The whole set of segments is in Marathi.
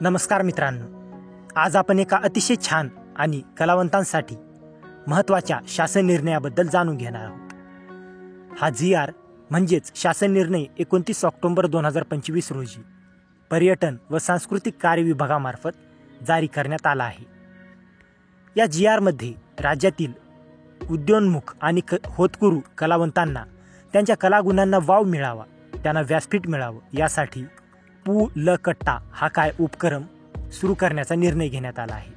नमस्कार मित्रांनो, आज आपण एका अतिशय छान आणि कलावंतांसाठी महत्त्वाच्या शासन निर्णयाबद्दल जाणून घेणार आहोत. हा GR म्हणजेच शासन निर्णय 29 ऑक्टोबर 2025 रोजी पर्यटन व सांस्कृतिक कार्य विभागामार्फत जारी करण्यात आला आहे. या GR मध्ये राज्यातील उद्योन्मुख आणि होतकरू कलावंतांना त्यांच्या कलागुणांना वाव मिळावा, त्यांना व्यासपीठ मिळावं यासाठी पु ल कट्टा हा काय उपक्रम सुरू करण्याचा निर्णय घेण्यात आला आहे.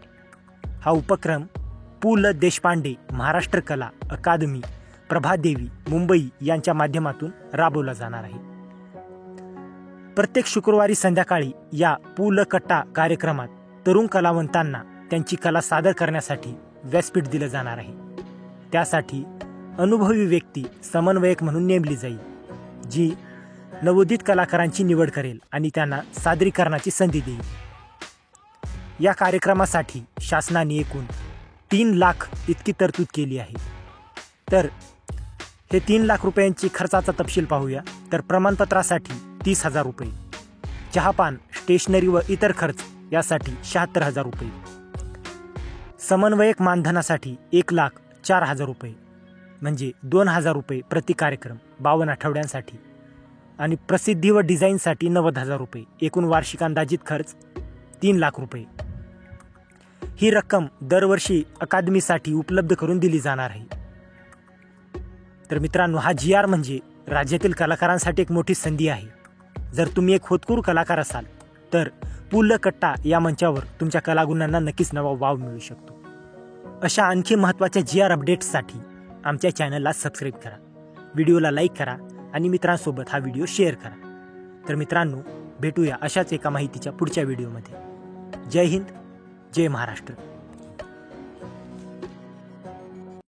हा उपक्रम पु ल देशपांडे महाराष्ट्र कला अकादमी प्रभादेवी मुंबई यांच्या माध्यमातून राबवला जाणार आहे. प्रत्येक शुक्रवारी संध्याकाळी या पु ल कट्टा कार्यक्रमात तरुण कलावंतांना त्यांची कला सादर करण्यासाठी व्यासपीठ दिलं जाणार आहे. त्यासाठी अनुभवी व्यक्ती समन्वयक म्हणून नेमली जाईल, जी नवोदित कलाकारांची निवड करेल आणि त्यांना सादरीकरणाची संधी देईल. या कार्यक्रमासाठी शासनाने एकूण 3 लाख इतकी तरतूद केली आहे. तर हे 3 लाख रुपयांची खर्चाचा तपशील पाहूया. तर प्रमाणपत्रासाठी 30,000 रुपये, चहापान स्टेशनरी व इतर खर्च यासाठी 76,000 रुपये, समन्वयक मानधनासाठी 1,04,000 रुपये म्हणजे 2,000 रुपये प्रति कार्यक्रम 52 आठवड्यांसाठी, आणि प्रसिद्धी व डिझाईनसाठी 90,000 रुपये, एकूण वार्षिक अंदाजित खर्च 3 लाख रुपये. ही रक्कम दरवर्षी अकादमीसाठी उपलब्ध करून दिली जाणार आहे. तर मित्रांनो, हा GR म्हणजे राज्यातील कलाकारांसाठी एक मोठी संधी आहे. जर तुम्ही एक होतकरू कलाकार असाल तर पु ल कट्टा या मंचावर तुमच्या कलागुणांना नक्कीच नवा वाव मिळू शकतो. अशा आणखी महत्त्वाच्या GR अपडेट्ससाठी आमच्या चॅनलला सबस्क्राईब करा, व्हिडिओला लाईक करा आणि मित्रांसोबत हा व्हिडिओ शेअर करा. तर मित्रांनो, भेटूया अशाच एका माहितीच्या पुढच्या व्हिडिओमध्ये. जय हिंद, जय महाराष्ट्र.